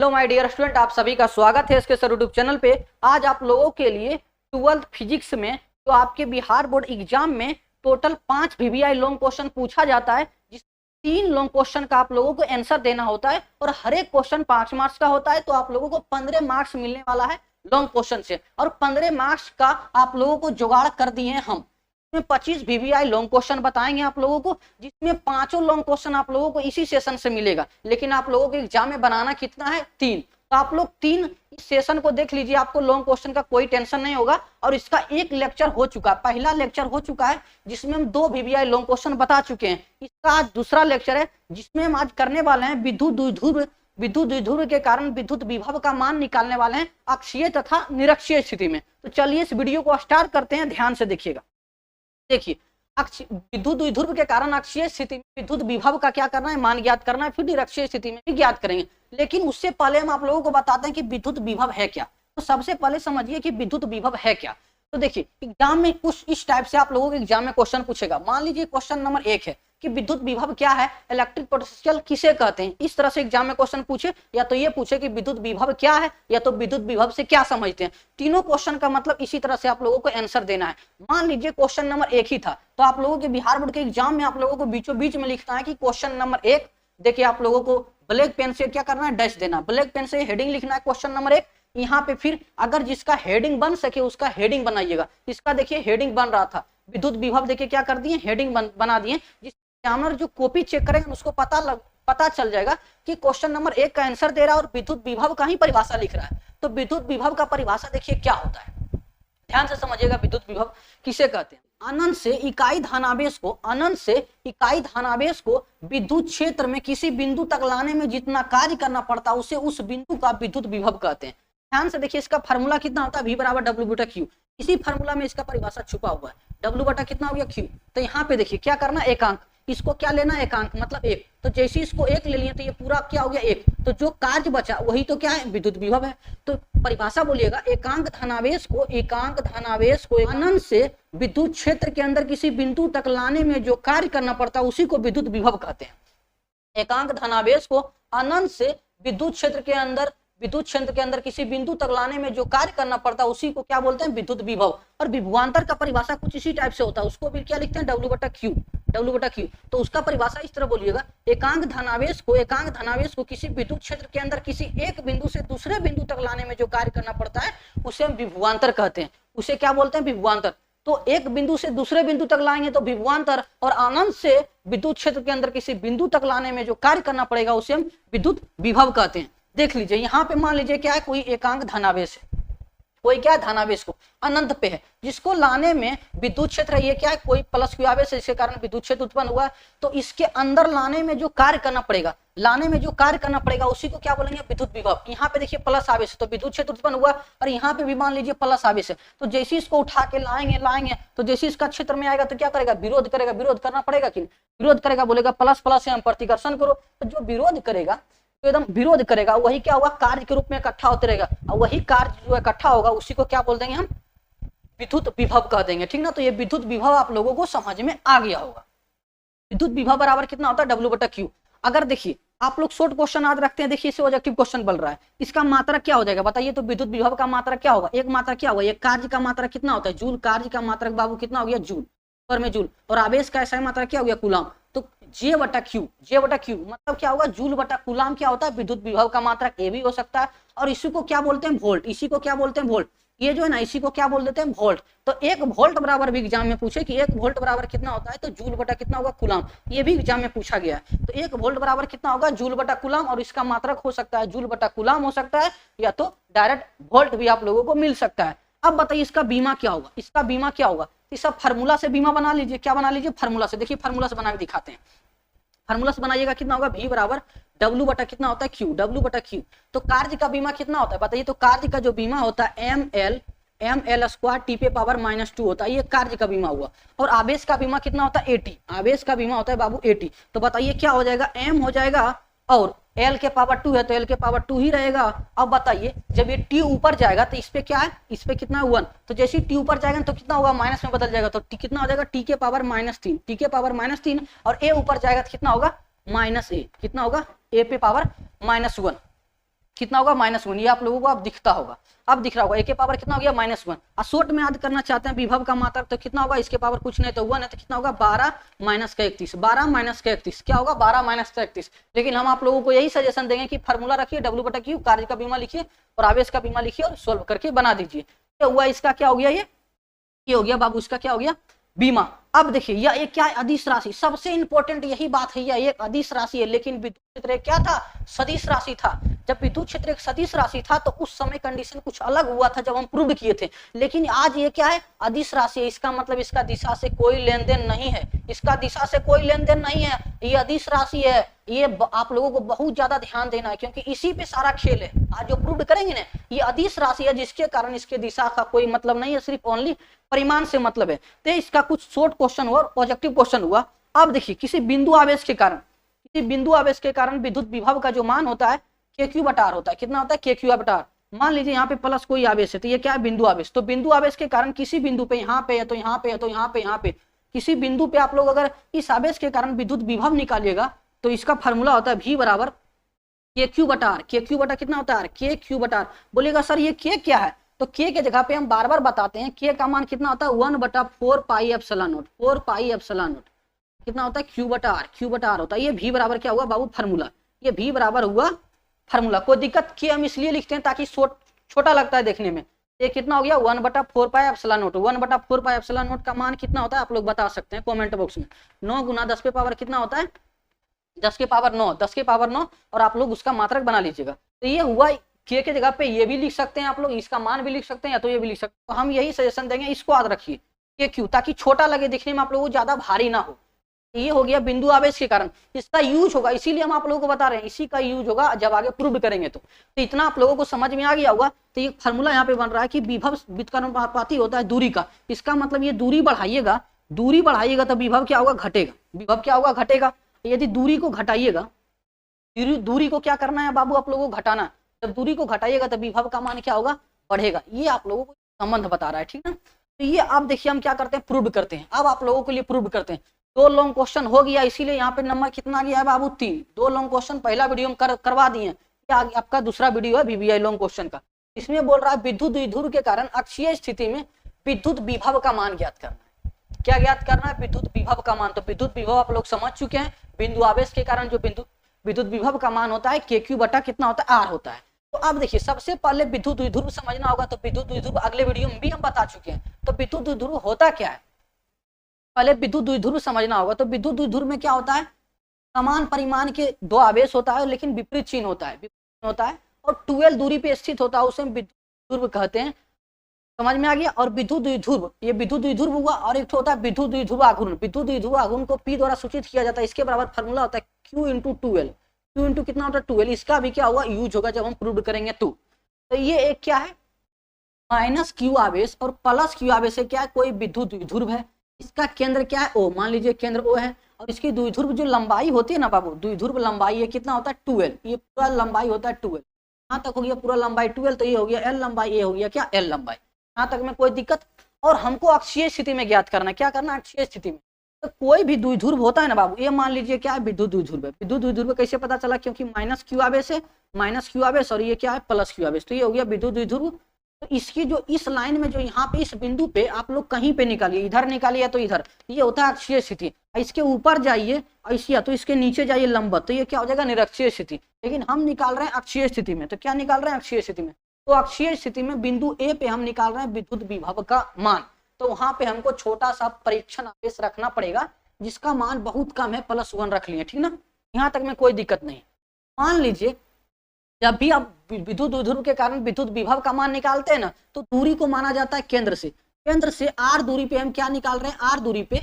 Hello my dear student, आप सभी का स्वागत है इसके सर यूट्यूब चैनल पे। आज आप लोगों के लिए 12th फिजिक्स में तो आपके बिहार बोर्ड एग्जाम में टोटल 5 वीवीआई लॉन्ग क्वेश्चन पूछा जाता है, जिस 3 लॉन्ग क्वेश्चन का आप लोगों को आंसर देना होता है और हर एक क्वेश्चन 5 मार्क्स का होता है। तो आप लोगों को 15 मार्क्स मिलने वाला है लॉन्ग क्वेश्चन से, और 15 मार्क्स का आप लोगों को जुगाड़ कर दिए हैं हम। इसमें 25 वीवीआई लॉन्ग क्वेश्चन बताएंगे आप लोगों को, जिसमें 5 लॉन्ग क्वेश्चन आप लोगों को इसी सेशन से मिलेगा। लेकिन आप लोगों के एग्जाम में बनाना कितना है? 3। तो आप लोग 3 इस सेशन को देख लीजिए, आपको लॉन्ग क्वेश्चन का कोई टेंशन नहीं होगा। और इसका एक लेक्चर हो चुका है, पहला लेक्चर हो चुका है जिसमें हम 2 वीवीआई लॉन्ग क्वेश्चन बता चुके हैं। इसका आज दूसरा लेक्चर है जिसमें हम आज करने वाले हैं विद्युत द्विध्रुव के कारण विद्युत विभव का मान निकालने वाले हैं अक्षीय तथा निरक्षीय स्थिति में। तो चलिए इस वीडियो को स्टार्ट करते हैं, ध्यान से देखिएगा। देखिए, विद्युत द्विध्रुव के कारण अक्षीय स्थिति में विद्युत विभव का क्या करना है? मान ज्ञात करना है। फिर निरक्षीय स्थिति में भी ज्ञात करेंगे, लेकिन उससे पहले हम आप लोगों को बताते हैं कि विद्युत विभव है क्या। तो सबसे पहले समझिए कि विद्युत विभव है क्या। तो देखिए, एग्जाम में कुछ इस टाइप से आप लोगों के एग्जाम में क्वेश्चन पूछेगा। मान लीजिए क्वेश्चन नंबर 1 है कि विद्युत विभव क्या है, इलेक्ट्रिक पोटेंशियल किसे कहते हैं। इस तरह से एग्जाम में क्वेश्चन पूछे, या तो ये पूछे कि विद्युत विभव क्या है, या तो विद्युत विभव से क्या समझते हैं। तीनों क्वेश्चन का मतलब इसी तरह से आप लोगों को आंसर देना है। मान लीजिए क्वेश्चन नंबर 1 ही था, तो आप लोगों के बिहार बोर्ड के एग्जाम में आप लोगों को बीचों बीच में लिखना है कि क्वेश्चन नंबर 1। देखिए, आप लोगों को ब्लैक पेन से क्या करना है? डैश देना। ब्लैक पेन से हेडिंग लिखना है क्वेश्चन नंबर 1। यहाँ पे फिर अगर जिसका हेडिंग बन सके उसका हेडिंग बनाइएगा। इसका देखिए हेडिंग बन रहा था विद्युत विभव, देखिए क्या कर दिए, हेडिंग बना दिए। जिस एग्जामिनर जो कॉपी चेक करेंगे उसको पता चल जाएगा कि क्वेश्चन नंबर 1 का आंसर दे रहा है और विद्युत विभव का ही परिभाषा लिख रहा है। तो विद्युत विभव का परिभाषा देखिए क्या होता है, ध्यान से समझिएगा। विद्युत विभव किसे कहते हैं? अनंत से इकाई धनावेश को विद्युत क्षेत्र में किसी बिंदु तक लाने में जितना कार्य करना पड़ता है उसे उस बिंदु का विद्युत विभव कहते हैं। ध्यान से देखिए, इसका फार्मूला कितना होता है? V बराबर W/Q। इसी फार्मूला में इसका परिभाषा छुपा हुआ है। W बटा कितना हो गया? Q। तो यहाँ पे देखिए क्या करना, एकांक। इसको क्या लेना? एकांक, मतलब 1। तो जैसे इसको 1 ले लिए तो ये पूरा क्या हो गया? 1। तो जो कार्य बचा वही तो क्या है? विद्युत विभव है। तो परिभाषा बोलिएगा, एकांक धनावेश को अनंत से विद्युत क्षेत्र के अंदर किसी बिंदु तक लाने में जो कार्य करना पड़ता है उसी को विद्युत विभव कहते हैं। एकांक धनावेश को अनंत से विद्युत क्षेत्र के अंदर किसी बिंदु तक लाने में जो कार्य करना पड़ता है उसी को क्या बोलते हैं? विद्युत विभव। और विभवांतर का परिभाषा कुछ इसी टाइप से होता है, उसको भी क्या लिखते हैं? W/Q। तो उसका परिभाषा इस तरह बोलिएगा, एकांक धनावेश को किसी विद्युत क्षेत्र के अंदर किसी एक बिंदु से दूसरे बिंदु तक लाने में जो कार्य करना पड़ता है उसे हम विभवांतर कहते हैं। उसे क्या बोलते हैं? विभवांतर। तो एक बिंदु से दूसरे बिंदु तक लाएंगे तो विभवांतर, और अनंत से विद्युत क्षेत्र के अंदर किसी बिंदु तक लाने में जो कार्य करना पड़ेगा उसे हम विद्युत विभव कहते हैं। देख लीजिए, यहाँ पे मान लीजिए क्या है, कोई एकांक धनावेश है, कोई क्या है? धनावेश को अनंत पे है, जिसको लाने में विद्युत क्षेत्र है, ये क्या है? कोई प्लस क्यू आवेश है, इसके कारण विद्युत क्षेत्र उत्पन्न हुआ है। तो इसके अंदर लाने में जो कार्य करना पड़ेगा उसी को क्या बोलेंगे? विद्युत विभव। यहाँ पे देखिए प्लस आवेश है तो विद्युत क्षेत्र उत्पन्न हुआ, और यहाँ पे भी मान लीजिए प्लस आवेश है। तो जैसे इसको उठा के लाएंगे तो जैसे इसका क्षेत्र में आएगा तो क्या करेगा? विरोध करेगा। विरोध करना पड़ेगा कि विरोध करेगा, बोलेगा प्लस प्लस से हम प्रतिकर्षण करो। तो जो विरोध करेगा तो एकदम विरोध करेगा, वही क्या होगा? कार्य के रूप में इकट्ठा होते रहेगा, और वही कार्य जो इकट्ठा होगा उसी को क्या बोल देंगे? हम विद्युत विभव कह देंगे। ठीक ना? तो ये विद्युत विभव आप लोगों को समझ में आ गया होगा। विद्युत विभव बराबर कितना होता है? W/Q। अगर देखिए आप लोग शॉर्ट क्वेश्चन याद रखते हैं, देखिए इससे ऑब्जेक्टिव क्वेश्चन बन रहा है, इसका मात्रा क्या हो जाएगा बताइए? तो विद्युत विभव का मात्रा क्या होगा? एक मात्रा क्या होगा? एक कार्य का मात्रा कितना होता है? जूल। कार्य का मात्रा बाबू कितना हो गया? जूल में जूल। और आवेश का ऐसा मात्रा क्या हो गया? कूलाम। तो J/Q मतलब क्या होगा? जूल बटा कूलाम क्या होता है? विद्युत विभव का मात्रक। ये भी हो सकता है। और इसी को क्या बोलते हैं? वोल्ट। इसी को क्या बोलते हैं? वोल्ट। ये जो है ना, इसी को क्या बोल देते हैं? वोल्ट। तो 1 वोल्ट बराबर भी एग्जाम में पूछे कि 1 वोल्ट बराबर कितना होता है? तो जूल बटा कितना होगा? कूलाम। ये भी एग्जाम में पूछा गया है। तो 1 वोल्ट बराबर कितना होगा? जूल बटा कूलाम। और इसका मात्रक हो सकता है जूल बटा कूलाम हो सकता है, या तो डायरेक्ट वोल्ट भी आप लोगों को मिल सकता है। अब बताइए इसका बीमा क्या होगा? इसका बीमा क्या होगा? इस सब फार्मूला से बीमा बना लीजिए। क्या बना लीजिए? फार्मूला से। देखिए फार्मूला से बना के दिखाते हैं। फार्मूला से बनाइएगा, कितना होगा? V बराबर W बटा कितना होता है? Q। W/Q। तो कार्य का बीमा कितना होता है बताइए? तो कार्य का जो बीमा होता है ml स्क्वायर T पे पावर -2 होता है, ये कार्य का बीमा हुआ। और आवेश का बीमा कितना होता है? AT। आवेश का बीमा होता है बाबू AT। तो बताइए क्या हो जाएगा? M हो जाएगा, और L के पावर 2 है तो L के पावर 2 ही रहेगा। अब बताइए जब ये T ऊपर जाएगा तो इस पे क्या है? इस पे कितना 1। तो जैसे T ऊपर जाएगा तो कितना होगा? माइनस में बदल जाएगा। तो T कितना हो जाएगा? T के पावर -3 और A ऊपर जाएगा तो कितना होगा? -A। कितना होगा? A पे पावर -1। कितना होगा -1। ये आप लोगों को अब दिखता होगा, अब दिख रहा होगा, a के पावर कितना हो गया -1। और शॉर्ट में याद करना चाहते हैं विभव का मात्रक तो कितना होगा, इसके पावर कुछ नहीं तो 1 है, तो कितना होगा 12 - 31। 12 - 31 क्या होगा 12 - 31। लेकिन हम आप लोगों को यही सजेशन देंगे कि फार्मूला रखिए W/Q, कार्य का बीमा लिखिए और आवेश का बीमा लिखिए और सोल्व करके बना दीजिए। क्या हुआ, इसका क्या हो गया, ये हो गया बाबू, इसका क्या हो गया बीमा। अब देखिए यह एक क्या है, अदिश राशि। सबसे इंपॉर्टेंट यही बात है, यह एक अदिश राशि है, लेकिन विद्युत क्षेत्र क्या था, सदिश राशि था। जब विद्युत क्षेत्र एक सदिश राशि था तो उस समय कंडीशन कुछ अलग हुआ था जब हम प्रूव किए थे, लेकिन आज ये क्या है, अदिश राशि है। इसका मतलब इसका दिशा से कोई लेन देन नहीं है, इसका दिशा से कोई लेन देन नहीं है, ये अदिश राशि है। ये आप लोगों को बहुत ज्यादा ध्यान देना है क्योंकि इसी पे सारा खेल है। आज जो प्रूव करेंगे ना, ये अदिश राशि है जिसके कारण इसके दिशा का कोई मतलब नहीं है, सिर्फ ओनली परिमाण से मतलब है। तो इसका कुछ शॉर्ट क्वेश्चन हुआ और पॉजिटिव क्वेश्चन हुआ। अब देखिए किसी बिंदु आवेश के कारण विद्युत विभव का जो मान होता है KQ/R होता है। कितना होता है KQ/R। मान लीजिए यहाँ पे प्लस कोई आवेश है तो ये क्या है बिंदु आवेश। तो बिंदु आवेश के कारण किसी बिंदु पे, यहाँ पे है तो यहाँ पे है तो यहाँ पे, यहाँ पे किसी बिंदु पे आप लोग अगर इस आवेश के कारण विद्युत विभव निकालिएगा तो इसका फॉर्मूला होता है V बराबर KQ/R। KQ बटा कितना होता है KQ/R। बोलिएगा सर ये K क्या है, तो K के जगह पे हम बार बार बताते हैं K का मान कितना होता है 1/4 pi epsilon not. 4 pi epsilon not कितना होता है Q/R। Q/R होता है ये V बराबर क्या हुआ बाबू फार्मूला, ये V बराबर हुआ फार्मूला। कोई दिक्कत, K हम इसलिए लिखते हैं ताकि छोटा लगता है देखने में। ये कितना हो गया 1/4 pi epsilon not. 1/4 pi epsilon not का मान कितना होता है आप लोग बता सकते हैं कमेंट बॉक्स में। 9 × 10 के पावर कितना होता है 10 के पावर 9, 10 के पावर 9 और आप लोग उसका मात्रक बना लीजिएगा। तो ये हुआ K के जगह पे ये भी लिख सकते हैं आप लोग, इसका मान भी लिख सकते हैं या तो ये भी लिख सकते हैं। तो हम यही सजेशन देंगे, इसको याद रखिए KQ, ताकि छोटा लगे दिखने में, आप लोगों को ज्यादा भारी ना हो। ये हो गया बिंदु आवेश के कारण, इसका यूज होगा, इसीलिए हम आप लोगों को बता रहे हैं, इसी का यूज होगा जब आगे प्रूव करेंगे। तो इतना आप लोगों को समझ में आ गया होगा। तो ये फार्मूला यहाँ पे बन रहा है कि विभव व्युत्क्रमानुपाती होता है दूरी का। इसका मतलब ये दूरी बढ़ाइएगा तो विभव क्या होगा घटेगा, विभव क्या होगा घटेगा। यदि दूरी को घटाइएगा, दूरी को क्या करना है बाबू आप लोगों को घटाना, जब दूरी को घटाइएगा तो विभव का मान क्या होगा बढ़ेगा। ये आप लोगों को संबंध बता रहा है, ठीक ना। तो ये आप देखिए हम क्या करते हैं प्रूव करते हैं। अब आप लोगों के लिए प्रूव करते हैं। 2 लॉन्ग क्वेश्चन हो गया, इसीलिए यहाँ पे नंबर कितना गया है बाबू 3। 2 लॉन्ग क्वेश्चन पहला वीडियो में करवा दिए, आपका दूसरा वीडियो है VVI लॉन्ग क्वेश्चन का। इसमें बोल रहा है विद्युत द्विध्रुव के कारण अक्षीय स्थिति में विद्युत विभव का मान ज्ञात करना है। क्या ज्ञात करना है विद्युत विभव का मान। तो विद्युत विभव आप लोग समझ चुके हैं, बिंदु आवेश के कारण जो विद्युत विभव का मान होता है KQ बटा कितना होता है R होता है। तो अब देखिए सबसे पहले विद्युत द्विध्रुव समझना होगा। तो विद्युत द्विध्रुव अगले वीडियो में भी हम बता चुके हैं। तो विद्युत द्विध्रुव होता क्या है, पहले विद्युत द्विध्रुव समझना होगा। तो विद्युत द्विध्रुव में क्या होता है, समान परिमाण के 2 आवेश होता है लेकिन विपरीत चिन्ह होता है, और 12 दूरी पे स्थित होता है, उसे विद्युत द्विध्रुव कहते हैं। समझ में आ गया। और विद्युत द्विध्रुव, ये विद्युत द्विध्रुव हुआ, और एक होता है विद्युत द्विध्रुव आघूर्ण। विद्युत द्विध्रुव आघूर्ण को P द्वारा सूचित किया जाता है। इसके बराबर फार्मूला होता है Q × 12। Q इंटू कितना होता है 12। इसका भी क्या होगा यूज होगा जब हम प्रूव करेंगे। तो ये एक क्या है -Q आवेश और +Q आवेश है क्या है, कोई विद्युत द्विध्रुव है। इसका केंद्र क्या है O, मान लीजिए केंद्र O है, और इसकी द्विध्रुव जो लंबाई होती है ना बाबू, द्विध्रुव लंबाई है कितना होता है 12। ये पूरा लंबाई होता है 12। यहाँ तक हो गया पूरा लंबाई 12, तो ये हो गया L लंबाई, ये हो गया क्या L लंबाई। यहाँ तक में कोई दिक्कत। और हमको अक्षीय स्थिति में ज्ञात करना है, क्या करना है अक्षीय स्थिति में। तो कोई भी द्विध्रुव होता है ना बाबू, ये मान लीजिए क्या है विद्युत द्विध्रुव है। विद्युत द्विध्रुव कैसे पता चला, क्योंकि -Q आवेश है, -Q आवेश, और ये क्या है +Q आवेश। तो ये हो गया विद्युत द्विध्रुव। तो इसकी जो इस लाइन में जो यहाँ पे इस बिंदु पे आप लोग कहीं पे निकालिए, इधर निकालिए तो इधर, ये होता है अक्षीय स्थिति। इसके ऊपर जाइए ऐसे, या तो इसके नीचे जाइए लंबवत, तो ये क्या हो जाएगा निरक्षीय स्थिति। लेकिन हम निकाल रहे हैं अक्षीय स्थिति में। तो क्या निकाल रहे हैं अक्षीय स्थिति में, तो अक्षीय स्थिति में बिंदु A पे हम निकाल रहे हैं विद्युत विभव का मान। तो वहां पे हमको छोटा सा परीक्षण आवेश रखना पड़ेगा जिसका मान बहुत कम है, +1 रख लिए, ठीक ना। यहाँ तक में कोई दिक्कत नहीं। मान लीजिए जब भी आप विद्युत द्विध्रुव के कारण विद्युत विभव का मान निकालते हैं ना, तो दूरी को माना जाता है केंद्र से R दूरी पे हम क्या निकाल रहे हैं, R दूरी पे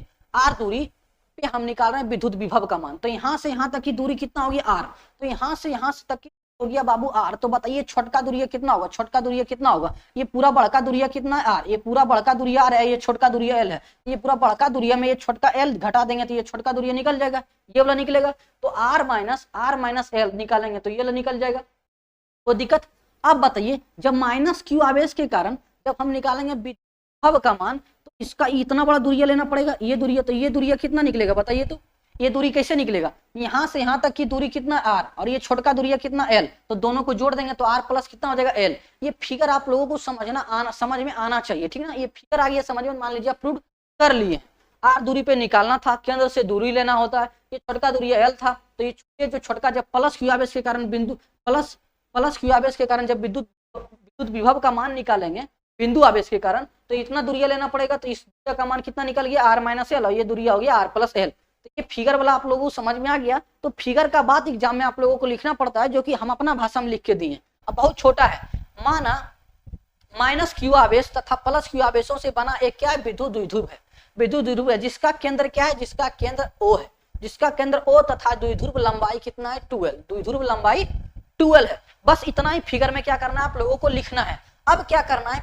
हम निकाल रहे हैं विद्युत विभव का मान। तो यहाँ से यहाँ तक की दूरी कितना होगी R, तो यहाँ से तक की हो गया बाबू R। तो बताइए छोटका दूरिया कितना होगा, छोटका दूरिया कितना होगा, ये पूरा बड़का दूरिया कितना है R, ये पूरा बड़का दूरिया R है, ये छोटका दूरिया L है। ये पूरा बड़का दूरिया में ये छोटका L घटा देंगे तो ये छोटका दूरिया निकल जाएगा, ये वाला निकलेगा। तो R माइनस L निकालेंगे तो ये वाला निकल जाएगा, कोई दिक्कत। अब बताइए जब -Q आवेश के कारण जब हम निकालेंगे विभव का मान, तो इसका इतना बड़ा दूरिया लेना पड़ेगा, ये दूरिया, तो ये दूरिया कितना निकलेगा बताइए। तो ये दूरी कैसे निकलेगा, यहाँ से यहाँ तक की दूरी कितना r और ये छोटका दूरी है कितना l, तो दोनों को जोड़ देंगे तो r प्लस कितना हो जाएगा l। ये फिगर आप लोगों को समझ में आना चाहिए, ठीक है ना। ये फिगर आ गया समझ में, मान लीजिए आप प्रूव कर लिए, r दूरी पे निकालना था, केंद्र से दूरी लेना होता है, ये छोटका दूरी l था, तो ये जो छोटका जब प्लस क्यू आवेश के कारण बिंदु प्लस क्यू आवेश के कारण जब विद्युत विभव का मान निकालेंगे बिंदु आवेश के कारण, तो इतना दूरिया लेना पड़ेगा, तो इस दूरिया का मान कितना निकल गया r माइनस एल, और ये दूरिया हो गया r प्लस एल। तो ये फिगर वाला आप लोगों को समझ में आ गया। तो फिगर का बात एग्जाम में आप लोगों को लिखना पड़ता है, जो कि हम अपना भाषा में लिख के दिए। अब बहुत छोटा है, माना माइनस क्यू आवेश तथा प्लस क्यू आवेशों से बना एक क्या है, विद्युत द्विध्रुव है। विद्युत द्विध्रुव है जिसका केंद्र क्या है, जिसका केंद्र O है, जिसका केंद्र O तथा द्विध्रुव लंबाई कितना है 2l, द्विध्रुव लंबाई 2l है। बस इतना ही फिगर में क्या करना है आप लोगों को लिखना है। अब क्या करना है,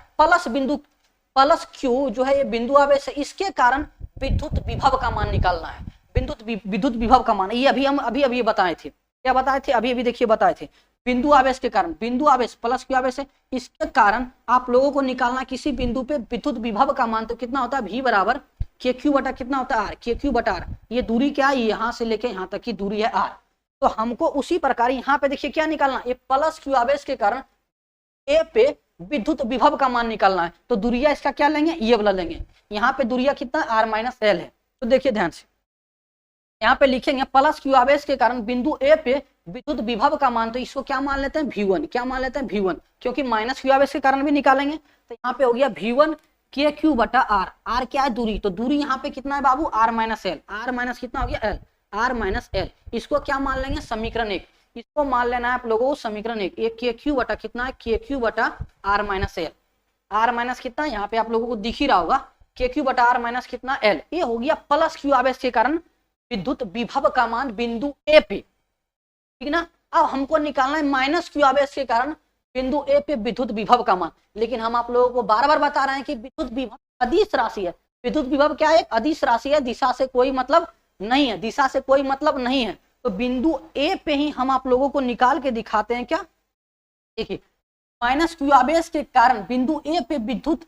प्लस क्यू जो है ये बिंदु आवेश है, इसके कारण विद्युत विभव का मान निकालना है। विद्युत विभव का मान ये अभी हम अभी बताए थे, क्या बताए थे, अभी देखिए बताए थे। बिंदु आवेश के कारण, बिंदु आवेश प्लस क्यू आवेश है, इसके कारण आप लोगों को निकालना किसी बिंदु पे विद्युत विभव का मान, तो कितना होता है V बराबर के क्यू बटा कितना होता है R, के क्यू बटा R। ये दूरी क्या है, यहाँ से लेके यहाँ तक की दूरी है R। तो हमको उसी प्रकार यहाँ पे देखिए क्या निकालना, ये प्लस क्यू आवेश के कारण ए पे विद्युत विभव का मान निकालना है। तो दूरिया इसका क्या लेंगे, ये वाला लेंगे। यहाँ पे दूरिया कितना r माइनस एल है। तो देखिए ध्यान से यहाँ पे लिखेंगे प्लस क्यू आवेश के कारण बिंदु ए पे विद्युत विभव का मान, तो इसको क्या मान लेते हैं V1, क्या मान लेते हैं V1, क्योंकि माइनस क्यू आवेश के कारण भी निकालेंगे। तो यहाँ पे हो गया V1 के क्यू बटा R। R क्या है, दूरी, तो दूरी यहाँ पे कितना है बाबू r minus L, r minus कितना हो गया l, r माइनस एल। इसको क्या मान लेंगे, समीकरण 1, इसको मान लेना है आप लोगों को समीकरण 1। ये के क्यू बटा कितना है, के क्यू बटा r minus L, r minus कितना यहाँ पे आप लोगों को दिख ही रहा होगा, के क्यू बटा r माइनस कितना l। ये हो गया प्लस क्यू आवेश के कारण विद्युत विभव का मान बिंदु ए पे, ठीक ना। अब हमको निकालना है माइनस क्यू आवेश के कारण बिंदु ए पे विद्युत विभव का मान। लेकिन हम आप लोगों को बार बार बता रहे हैं कि विद्युत विभव अदिश राशि है। विद्युत विभव क्या है, एक अदिश राशि है, दिशा से कोई मतलब नहीं है, दिशा से कोई मतलब नहीं है। तो बिंदु ए पे ही हम आप लोगों को निकाल के दिखाते हैं। क्या, देखिए माइनस क्यू आवेश के कारण बिंदु ए पे विद्युत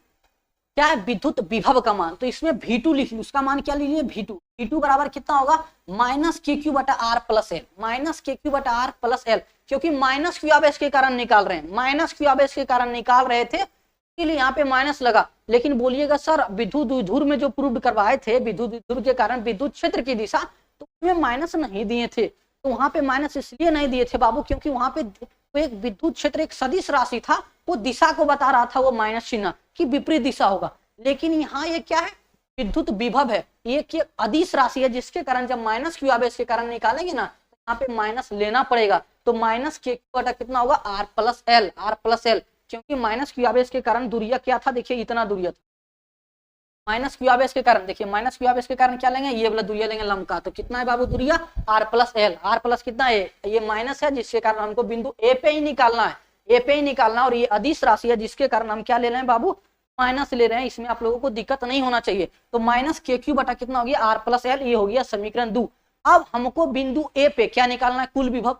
क्या है, विद्युत विभव का मान। तो इसमें V2 लिख ली, उसका मान क्या लीजिए V2। V2 बराबर कितना होगा, माइनस के क्यू बटा R प्लस एल, माइनस के क्यू बटा R प्लस एल, क्योंकि माइनस क्यू आवेश के कारण निकाल रहे हैं, माइनस क्यू आवेश के कारण निकाल रहे थे, इसलिए यहाँ पे माइनस लगा। लेकिन बोलिएगा सर विद्युत द्विध्रुव में जो प्रूव करवाए थे, विद्युत द्विध्रुव के कारण विद्युत क्षेत्र की दिशा, तो उसमें माइनस नहीं दिए थे। तो वहां पे माइनस इसलिए नहीं दिए थे बाबू, क्योंकि वहां पे एक विद्युत क्षेत्र एक सदिश राशि था, वो दिशा को बता रहा था, वो माइनस चिन्ह की विपरीत दिशा होगा। लेकिन यहाँ ये क्या है, विद्युत विभव है, ये कि अदिश राशि है, जिसके कारण जब माइनस क्यू आवेश के कारण निकालेंगे ना, तो यहाँ पे माइनस लेना पड़ेगा। तो माइनस के क्यू बटा कितना होगा R प्लस एल, R प्लस एल, क्योंकि माइनस क्यू आवेश के कारण दूरिया क्या था, देखिए इतना दूरिया था माइनस क्यू आवेश के कारण। देखिए माइनस क्यू आवेश के कारण क्या लेंगे, ये वाला दूरिया लेंगे लंबका। तो कितना है बाबू दूरिया R प्लस एल, R प्लस कितना है, ये माइनस है, जिसके कारण हमको बिंदु ए पे ही निकालना है, ए पे ही निकालना। और ये अदिश राशि है, जिसके कारण हम क्या ले रहे हैं बाबू, माइनस ले रहे हैं। इसमें आप लोगों को दिक्कत नहीं होना चाहिए। तो माइनस के क्यू बटा कितना हो गया R प्लस एल, ये हो गया समीकरण 2। अब हमको बिंदु ए पे क्या निकालना है, कुल विभव।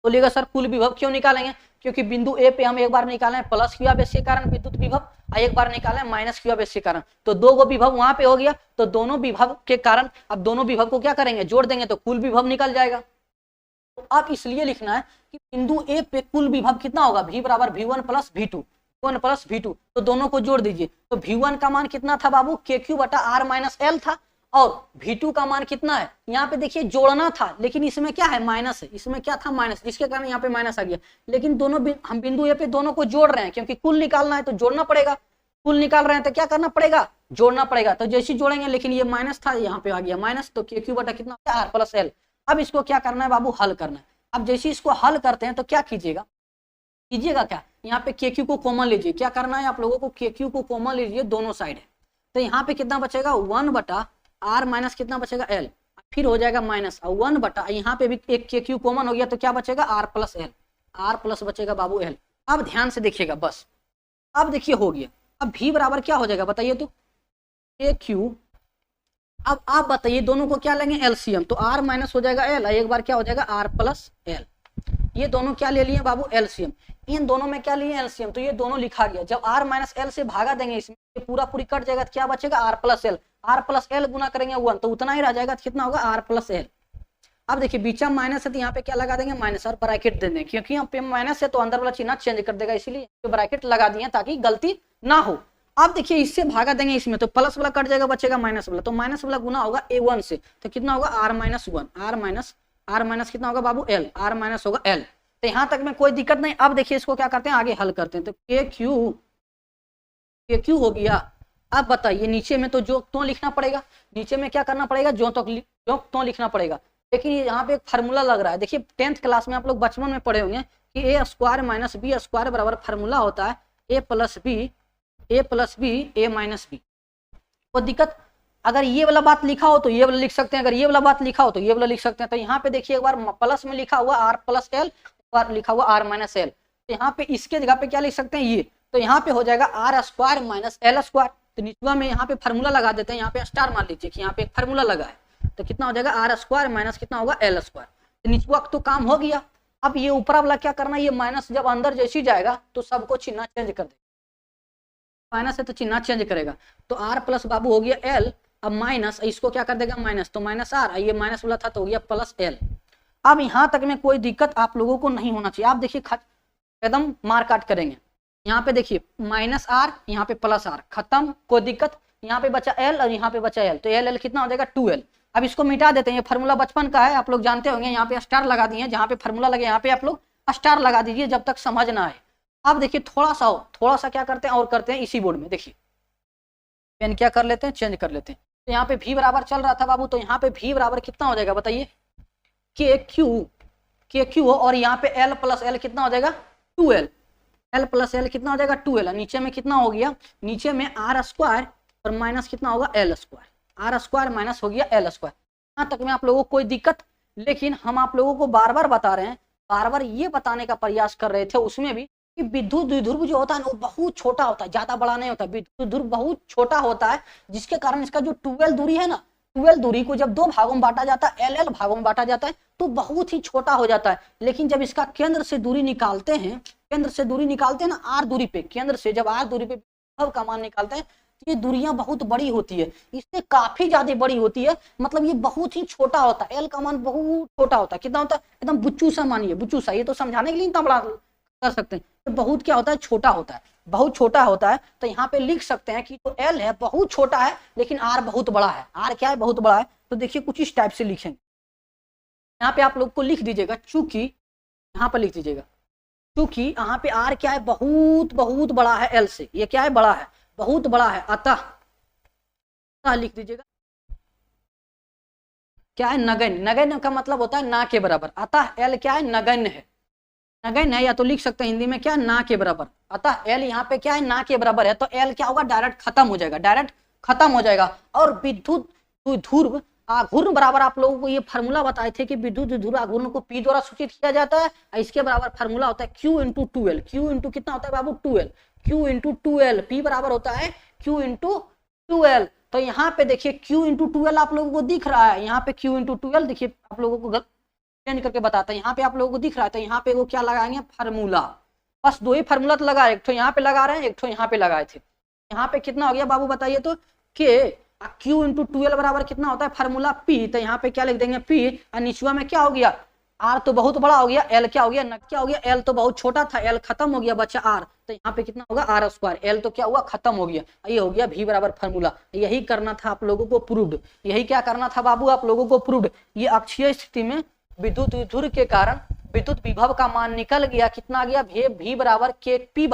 बोलिएगा सर कुल विभव क्यों निकालेंगे, क्योंकि बिंदु ए पे हम एक बार निकाले प्लस क्यू आवेश के कारण विद्युत विभव, एक बार निकाले माइनस क्यू आवेश के कारण, तो दो गो विभव वहां पे हो गया। तो दोनों विभव के कारण अब दोनों विभव को क्या करेंगे, जोड़ देंगे, तो कुल विभव निकल जाएगा। तो अब इसलिए लिखना है कि बिंदु ए पे कुल विभव कितना होगा, V बराबर V1 plus V2, 1 plus V2। तो दोनों को जोड़ दीजिए। तो V1 का मान कितना था बाबू, के क्यू बटा R माइनस एल था, और V2 का मान कितना है, यहाँ पे देखिए जोड़ना था, लेकिन इसमें क्या है माइनस है, इसमें क्या था माइनस, जिसके कारण यहाँ पे माइनस आ गया। लेकिन दोनों हम बिंदु ए पे दोनों को जोड़ रहे हैं, क्योंकि कुल निकालना है तो जोड़ना पड़ेगा, कुल निकाल रहे हैं तो क्या करना पड़ेगा, जोड़ना पड़ेगा। तो जैसे जोड़ेंगे, लेकिन ये माइनस था, यहाँ पे आ गया माइनस, तो के क्यू बटा कितना R प्लस एल। अब इसको क्या करना है बाबू, हल करना है। अब जैसे इसको हल करते हैं तो क्या कीजिएगा क्या, यहाँ पे के क्यू को कॉमन लीजिए। क्या करना है आप लोगों को, के क्यू को कॉमन लीजिए, दोनों साइड है। तो यहाँ पे कितना बचेगा, 1 बटा R माइनस कितना बचेगा L, फिर हो जाएगा माइनस 1 बटा, यहाँ पे भी एक के क्यू कॉमन हो गया, तो क्या बचेगा R प्लस एल, R प्लस बचेगा बाबू L। अब ध्यान से देखिएगा बस, अब देखिए हो गया। अब V बराबर क्या हो जाएगा बताइए, तो के क्यू। अब आप बताइए दोनों को क्या लेंगे, एलसीएम, तो R माइनस हो जाएगा L, एक बार क्या हो जाएगा R प्लस एल। ये दोनों क्या ले लिए बाबू, एलसीएम। इन दोनों में क्या लिए, एलसीएम, तो ये दोनों लिखा गया। जब r माइनस एल से भागा देंगे इसमें, ये पूरा पूरी कट जाएगा तो क्या बचेगा, r प्लस एल। r प्लस एल गुना करेंगे 1 तो उतना ही रह जाएगा, तो कितना होगा, r प्लस एल। अब देखिए बीच में माइनस है तो यहाँ पे क्या लगा देंगे, माइनस, और ब्रैकेट दे देंगे, क्योंकि यहाँ पे माइनस है तो अंदर वाला चिन्ह चेंज कर देगा, इसीलिए ब्रैकेट लगा दिए ताकि गलती ना हो। अब देखिए इससे भागा देंगे इसमें तो प्लस वाला कट जाएगा, बचेगा माइनस वाला, तो माइनस वाला गुना होगा a1 से, तो कितना होगा r माइनस 1, r माइनस कितना होगा बाबू l, r माइनस होगा l। तो यहाँ तक में कोई दिक्कत नहीं। अब देखिए इसको क्या करते हैं, आगे हल करते हैं। तो के क्यू हो गया। अब बताइए नीचे में तो जो तो लिखना पड़ेगा, नीचे में क्या करना पड़ेगा, जो तो लिखना पड़ेगा। लेकिन यहाँ पे एक फार्मूला लग रहा है, देखिए 10th क्लास में आप लोग बचपन में पढ़े होंगे कि ए स्क्वायर माइनस बी स्क्वायर बराबर फार्मूला होता है ए प्लस बी ए माइनस बी। कोई दिक्कत, अगर ये वाला बात लिखा हो तो ये वाला लिख सकते हैं, अगर ये वाला बात लिखा हो तो ये वाला लिख सकते हैं। तो यहाँ पे देखिए एक बार प्लस में लिखा हुआ आर प्लस एल, एक बार लिखा हुआ आर माइनस एल, तो यहाँ पे इसके जगह पे क्या लिख सकते हैं ये, तो यहाँ पे हो जाएगा R square minus L square. तो निचुआ में यहाँ पे फार्मूला लगा देते हैं, यहाँ पे स्टार मान लीजिए कि यहाँ पे एक फार्मूला लगा है, तो कितना हो जाएगा आर स्क्वायर माइनस कितना होगा एल स्क्वायर। तो निचुआ तो काम हो गया। अब ये ऊपर वाला क्या करना है, ये माइनस जब अंदर जैसी जाएगा तो सबको चिन्ह चेंज कर देगा, माइनस है तो चिन्ह चेंज करेगा। तो आर प्लस बाबू हो गया एल, अब माइनस इसको क्या कर देगा माइनस, तो माइनस आर, ये माइनस वाला था तो हो गया प्लस एल। अब यहाँ तक में कोई दिक्कत आप लोगों को नहीं होना चाहिए। आप देखिए एकदम मार काट करेंगे, यहाँ पे देखिए माइनस आर, यहाँ पे प्लस आर, खत्म, कोई दिक्कत। यहाँ पे बचा एल और यहाँ पे बचा एल, तो एल कितना हो जाएगा 2l। अब इसको मिटा देते हैं, ये फार्मूला बचपन का है, आप लोग जानते होंगे। यहाँ पे स्टार लगा दिए, जहाँ पे फार्मूला लगे यहाँ पे आप लोग स्टार लगा दीजिए जब तक समझ ना आए। अब देखिए थोड़ा सा क्या करते हैं और करते हैं इसी बोर्ड में, देखिए पेन क्या कर लेते हैं, चेंज कर लेते हैं। तो यहाँ पे v बराबर चल रहा था बाबू, तो यहाँ पे v बराबर कितना हो जाएगा बताइए, के क्यू हो, और यहाँ पे l प्लस एल कितना हो जाएगा 2l, l प्लस एल कितना हो जाएगा 2l। नीचे में कितना हो गया, नीचे में आर स्क्वायर और माइनस कितना होगा L square, R square minus हो गया एल स्क्वायर। यहाँ तक में आप लोगों को कोई दिक्कत, लेकिन हम आप लोगों को बार बार बता रहे हैं, बार बार ये बताने का प्रयास कर रहे थे उसमें भी कि विद्युत द्विध्रुव जो होता है ना वो बहुत छोटा होता है, ज्यादा बड़ा नहीं होता, विद्युत द्विध्रुव बहुत छोटा होता है, जिसके कारण इसका जो 12 दूरी है ना, 12 दूरी को जब 2 भागों में बांटा जाता है, एल भागों में बांटा जाता है तो बहुत ही छोटा हो जाता है। लेकिन जब इसका केंद्र से दूरी निकालते हैं, ना आर दूरी पे, केंद्र से जब आर दूरी पे विभव का मान निकालते हैं तो ये दूरियां बहुत बड़ी होती है, इससे काफी ज्यादा बड़ी होती है, मतलब ये बहुत ही छोटा होता है, एल का मान बहुत छोटा होता है। कितना होता है, एकदम बुच्चू सा मानिए, बुच्चू सा, ये तो समझाने के लिए इतना बड़ा कर सकते हैं, तो बहुत क्या होता है, छोटा होता है, बहुत छोटा होता है। तो यहाँ पे लिख सकते हैं कि तो एल है बहुत छोटा है, लेकिन आर बहुत बड़ा है। आर क्या है, बहुत बड़ा है। तो देखिए कुछ इस टाइप से लिखेंगे, यहाँ पे आप लोग को लिख दीजिएगा, चूंकि यहाँ पर लिख दीजिएगा, चूंकि यहाँ पे आर क्या है, बहुत बड़ा है एल से, ये क्या है, बड़ा है, बहुत बड़ा है, अतः लिख दीजिएगा क्या है, नगण्य। नगण्य का मतलब होता है ना के बराबर, अतः एल क्या है, नगण्य है, नगण्य है, या तो लिख सकते हैं हिंदी में क्या, ना के बराबर। अतः एल यहाँ पे क्या है, ना के बराबर है, तो एल क्या होगा, डायरेक्ट खत्म हो जाएगा। और विद्युत द्विध्रुव आघूर्ण बराबर आप लोगों को ये फार्मूला बताए थे कि विद्युत द्विध्रुव आघूर्ण को P द्वारा सूचित किया जाता है, इसके बराबर फार्मूला होता है Q into 2L। Q into कितना होता है बाबू, 2L, Q into 2L, P बराबर होता है Q इंटू 2L। तो यहाँ पे देखिए Q इंटू 2L आप लोगों को दिख रहा है, यहाँ पे Q इंटू 2L, देखिए आप लोगों को चेंज करके बताता है, यहाँ पे आप लोगों को दिख रहा है, तो यहाँ पे वो क्या लगाएंगे, फार्मूला, बस 2 ही फार्मूला तो लगा, एक तो यहाँ पे लगा रहे हैं, एक तो यहाँ पे लगाए थे। यहाँ पे कितना हो गया बाबू बताइए, तो के Q इंटू 2L बराबर कितना होता है, फार्मूला P, तो यहाँ पे क्या लिख देंगे P, और निचुआ में क्या हो गया, R तो बहुत बड़ा हो गया, L क्या हो गया, L तो बहुत छोटा था, L खत्म हो गया, बच्चा R, तो यहाँ पे कितना होगा R स्क्वायर, L तो क्या हुआ, खत्म हो गया, ये हो गया V बराबर फार्मूला। यही करना था आप लोगों को प्रूव्ड, यही क्या करना था बाबू आप लोगों को प्रूव्ड। ये अक्षीय स्थिति में विद्युत द्विध्रुव के कारण विद्युत विभव का मान निकल गया, कितना आ गया, V बराबर KP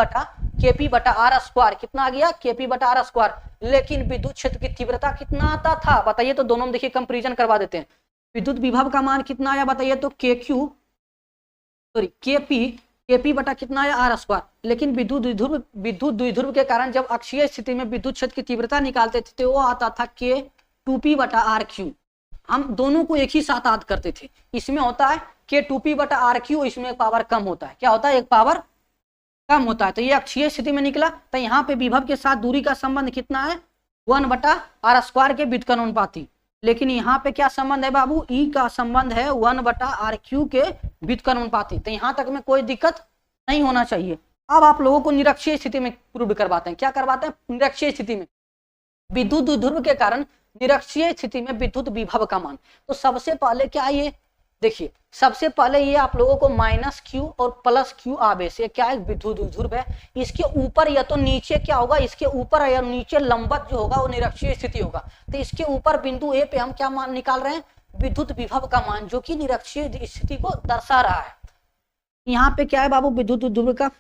बटा R स्क्वायर, कितना आ गया, KP बटा R स्क्वायर। लेकिन विद्युत क्षेत्र की तीव्रता कितना आता था बताइए, तो दोनों में देखिए कंपैरिजन करवा देते हैं। विद्युत विभव का मान कितना आया बताइए, तो KP बटा कितना आया, R स्क्वायर। लेकिन विद्युत द्विध्रुव के कारण जब अक्षीय स्थिति में विद्युत क्षेत्र की तीव्रता निकालते थे तो वो आता था K2P बटा RQ। हम दोनों को एक ही साथ याद करते थे, इसमें होता है K2P बटा RQ, इसमें एक पावर कम होता है, क्या होता है, एक पावर कम होता है। तो ये अक्षीय स्थिति में निकला, तो यहाँ पे विभव के साथ दूरी का संबंध कितना है, 1 बटा R स्क्वायर के व्युत्क्रमानुपाती। लेकिन यहाँ पे क्या संबंध है बाबू, ई का संबंध है 1/RQ के व्युत्क्रमानुपाती। तो यहाँ तक में कोई दिक्कत नहीं होना चाहिए। अब आप लोगों को निरक्षीय स्थिति में प्रूव करवाते हैं। क्या करवाते हैं? निरक्षीय स्थिति में विद्युत द्विध्रुव के कारण निरक्षीय स्थिति में विद्युत विभव का मान। तो सबसे पहले क्या, ये देखिए, सबसे पहले ये आप लोगों को -Q और +Q आवेश, ये क्या है? विद्युत द्विध्रुव है। इसके ऊपर या तो नीचे क्या होगा, इसके ऊपर या नीचे लंबवत जो होगा वो निरक्षीय स्थिति होगा। तो इसके ऊपर बिंदु ए पे हम क्या मान निकाल रहे हैं? विद्युत विभव का मान, जो कि निरक्षीय स्थिति को दर्शा रहा है। यहाँ पे क्या है बाबू? विद्युत द्विध्रुव का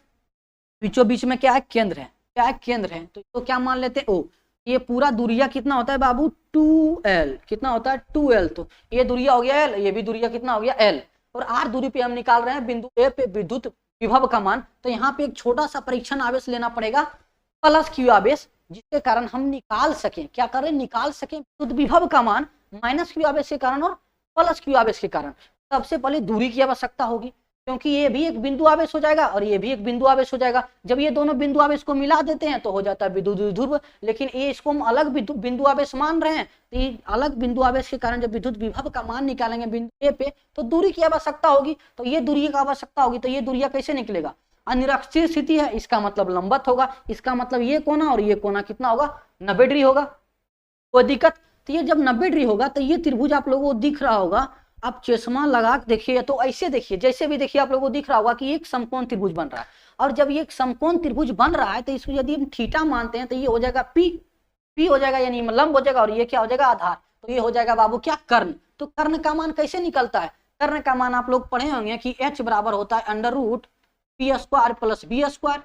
बीचों बीच में क्या है? केंद्र है। क्या है? केंद्र है। तो क्या मान लेते हैं? ओ। ये पूरा दूरिया कितना होता है बाबू? 2L। कितना होता है? 2L। तो ये दूरिया हो गया L, ये भी दूरिया कितना हो गया? L। और R दूरी पे हम निकाल रहे हैं बिंदु ए पे विद्युत विभव का मान। तो यहाँ पे एक छोटा सा परीक्षण आवेश लेना पड़ेगा, +Q आवेश, जिसके कारण हम निकाल सकें, क्या करें? निकाल सकें विद्युत विभव का मान -Q आवेश के कारण और +Q आवेश के कारण। सबसे पहले दूरी की आवश्यकता होगी, क्योंकि ये भी एक बिंदु आवेश हो जाएगा और ये भी एक बिंदु आवेश हो जाएगा। जब ये दोनों बिंदु आवेश को मिला देते हैं तो हो जाता है विद्युत द्विध्रुव। लेकिन ये इसको हम अलग बिंदु आवेश मान रहे हैं, तो ये अलग बिंदु आवेश के कारण जब विद्युत विभव का मान निकालेंगे बिंदु ए पे, तो दूरी की आवश्यकता होगी। तो ये दूरी की आवश्यकता होगी, तो ये दूरिया कैसे निकलेगा? अनिरक्षीय स्थिति है, इसका मतलब लंबवत होगा। इसका मतलब ये कोना और ये कोना कितना होगा? 90 डिग्री होगा। कोई दिक्कत? तो ये जब 90 डिग्री होगा तो ये त्रिभुज आप लोगों को दिख रहा होगा। आप चश्मा लगा के देखिए तो ऐसे देखिए, जैसे भी देखिए आप लोगों को दिख रहा होगा कि एक समकोण त्रिभुज बन रहा है। और जब ये एक समकोण त्रिभुज बन रहा है तो इसको यदि हम थीटा मानते हैं तो ये हो जाएगा P हो जाएगा, यानी लंब हो जाएगा। और ये क्या हो जाएगा? आधार। तो ये हो जाएगा बाबू क्या? कर्ण। तो कर्ण का मान कैसे निकलता है? कर्ण का मान आप लोग पढ़े होंगे कि H बराबर होता है √P² + B²।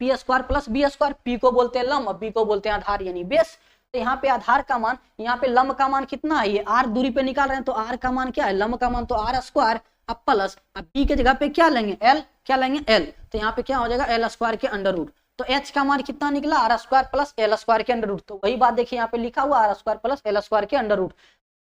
P² + B²। P को बोलते हैं लंब, B को बोलते हैं आधार यानी बेस। तो यहाँ पे आधार का मान, यहाँ पे लंब का मान कितना है? ये R दूरी पे निकाल रहे हैं, तो R का मान क्या है? लंब का मान तो R²। अब प्लस, अब B के जगह पे क्या लेंगे? L। क्या लेंगे? L। तो यहाँ पे क्या हो जाएगा? L² के √। तो H का मान कितना निकला? R² + L² के √। तो वही बात देखिए यहाँ पे लिखा हुआ R² + L² के √।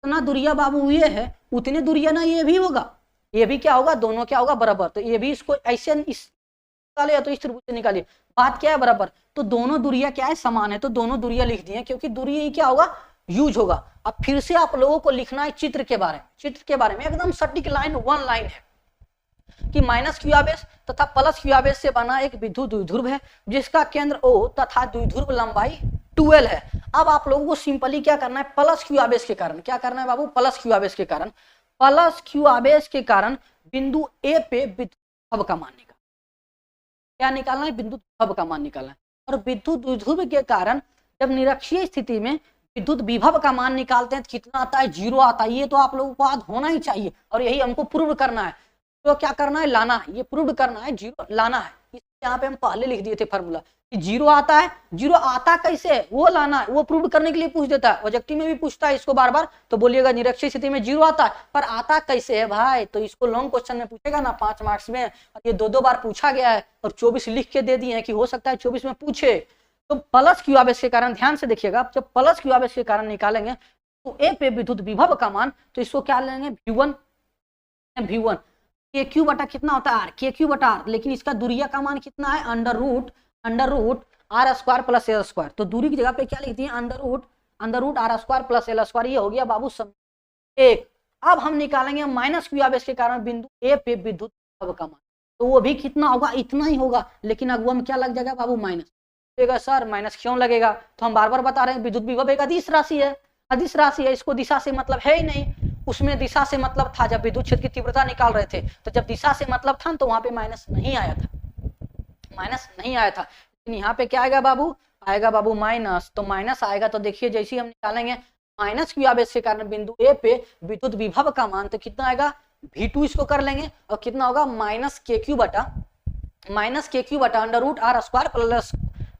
इतना दूरिया बाबू ये है, उतने दूरिया ना ये भी होगा। ये भी क्या होगा? दोनों क्या होगा? बराबर। तो ये भी इसको ऐसे निकाले या तो इस त्रिभुज से निकालिए। बात क्या है? बराबर। तो दोनों दूरिया क्या है? समान है। तो दोनों दूरिया लिख दिए, क्योंकि दूरी क्या होगा? यूज होगा। अब फिर से आप लोगों को लिखना है चित्र के बारे में। चित्र के बारे में एकदम सटीक लाइन, वन लाइन है कि -Q आवेश तथा +Q आवेश से बना एक विद्युत द्विध्रुव है, जिसका केंद्र O तथा द्विध्रुव लंबाई 2L है। अब आप लोगों को सिंपली क्या करना है? +Q आवेश के कारण क्या करना है बाबू? +Q आवेश के कारण, +Q आवेश के कारण बिंदु ए पे विद्युत विभव का मान निकालना। क्या निकालना है? विद्युत विभव का मान निकालना है। और विद्युत द्विध्रुव के कारण जब निरक्षीय स्थिति में विद्युत विभव का मान निकालते हैं तो कितना आता है? 0 आता है। ये तो आप लोगों को याद होना ही चाहिए और यही हमको प्रूव करना है। तो क्या करना है? लाना है, ये प्रूव करना है, 0 लाना है। यहाँ पे हम पहले लिख दिए थे फार्मूला कि 0 आता है। 0 आता कैसे है वो लाना है, वो प्रूव करने के लिए पूछ देता है। ऑब्जेक्टिव में भी पूछता है इसको बार बार, तो बोलिएगा निरक्षीय स्थिति में 0 आता है, पर आता कैसे है भाई? तो इसको लॉन्ग क्वेश्चन में पूछेगा ना 5 मार्क्स में, और ये 2 बार पूछा गया है और 24 लिख के दे दिए हैं कि हो सकता है 24 में पूछे। तो +Q आवेश के कारण ध्यान से देखिएगा, जब +Q आवेश के कारण निकालेंगे तो ए पे विद्युत विभव का मान, तो इसको क्या लेंगे? V1 KQ बटा कितना होता है? R। KQ बटा R। लेकिन इसका दूरिया का मान कितना है? √R² + L²। तो दूरी की जगह पे क्या लिख दिए? √R² + L²। ये हो गया बाबू समीकरण 1। अब हम निकालेंगे -Q आवेश के कारण बिंदु ए पे विद्युत विभव का मान, तो वो भी कितना होगा? इतना ही होगा। लेकिन अगुआ में क्या लग जाएगा बाबू? माइनस। सर माइनस क्यों लगेगा? तो हम बार बार बता रहे हैं विद्युत विभव एक अदिश राशि है। अदिश राशि है, इसको दिशा से मतलब है ही नहीं। उसमें दिशा से मतलब था जब विद्युत क्षेत्र की तीव्रता निकाल रहे थे, तो जब दिशा से मतलब था तो वहां पे माइनस नहीं आया था, लेकिन यहाँ पे क्या आएगा बाबू? आएगा बाबू माइनस। तो माइनस आएगा तो देखिए जैसे ही हम निकालेंगे -Q आवेश के कारण बिंदु ए पे विद्युत विभव का मान, तो कितना आएगा? V2 इसको कर लेंगे और कितना होगा? -KQ बटा √R²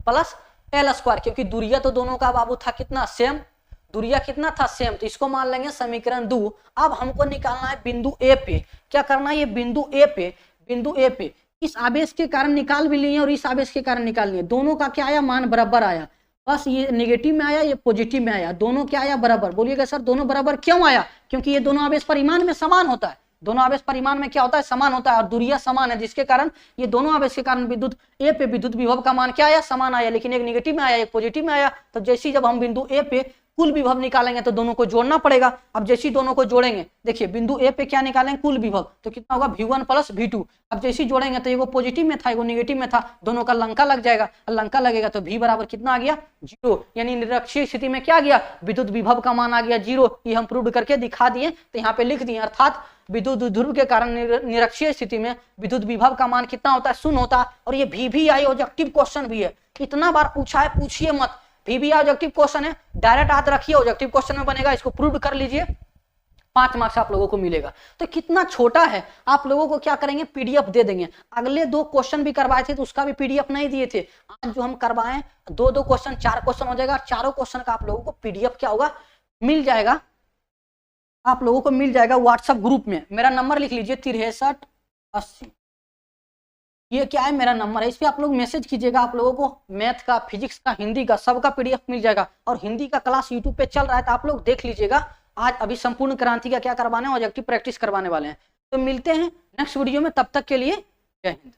+ L²। क्योंकि दूरिया तो दोनों का बाबू था कितना? सेम। दूरिया कितना था? सेम। तो इसको मान लेंगे समीकरण 2। अब हमको निकालना है बिंदु ए पे। क्या करना है? ये बिंदु ए पे इस आवेश के कारण निकाल भी लिए और इस आवेश के कारण निकाल लिए। दोनों का क्या आया? मान बराबर आया। बस ये नेगेटिव में आया, ये पॉजिटिव में आया। दोनों क्या आया? बराबर। बोलिएगा सर दोनों बराबर क्यों आया? क्योंकि ये दोनों आवेश परिमाण में समान होता है। दोनों आवेश परिमाण में क्या होता है? समान होता है। और दूरिया समान है, जिसके कारण ये दोनों आवेश के कारण विद्युत ए पे विद्युत विभव का मान क्या आया? समान आया। लेकिन एक नेगेटिव में आया, एक पॉजिटिव में आया। तो जैसे जब हम बिंदु ए पे कुल विभव निकालेंगे तो दोनों को जोड़ना पड़ेगा। अब जैसे ही दोनों को जोड़ेंगे, देखिए बिंदु ए पे क्या निकालेंगे, कुल विभव, तो कितना होगा V1 प्लस V2। अब जैसे ही जोड़ेंगे तो एगो पॉजिटिव में था एगो निगेटिव में था, दोनों का लंका लग जाएगा, लंका लगेगा तो V बराबर कितना आ गया 0, यानी निरक्षीय स्थिति में क्या गया, विद्युत विभव का मान आ गया 0। ये हम प्रूव करके दिखा दिए, तो यहाँ पे लिख दिए, अर्थात विद्युत ध्रुव के कारण निरक्षीय स्थिति में विद्युत विभव का मान कितना होता है, 0 होता है। और ये भी आई ऑब्जेक्टिव क्वेश्चन भी है, इतना बार पूछा है, पूछिए मत, भी ऑब्जेक्टिव क्वेश्चन है, डायरेक्ट याद रखिए ऑब्जेक्टिव क्वेश्चन में बनेगा, इसको प्रूव कर लीजिए, 5 मार्क्स आप लोगों को मिलेगा। तो कितना छोटा है, आप लोगों को क्या करेंगे, पीडीएफ दे देंगे। अगले 2 क्वेश्चन भी करवाए थे तो उसका भी पीडीएफ नहीं दिए थे, आज जो हम करवाएं 2 क्वेश्चन 4 क्वेश्चन हो जाएगा, चारों क्वेश्चन का आप लोगों को पीडीएफ क्या होगा, मिल जाएगा, आप लोगों को मिल जाएगा व्हाट्सएप ग्रुप में। मेरा नंबर लिख लीजिए 6380, ये क्या है मेरा नंबर है, इस पे आप लोग मैसेज कीजिएगा, आप लोगों को मैथ का, फिजिक्स का, हिंदी का सबका पीडीएफ मिल जाएगा। और हिंदी का क्लास यूट्यूब पे चल रहा है तो आप लोग देख लीजिएगा। आज अभी संपूर्ण क्रांति का क्या करवाने हैं, ऑब्जेक्टिव प्रैक्टिस करवाने वाले हैं। तो मिलते हैं नेक्स्ट वीडियो में, तब तक के लिए जय हिंद।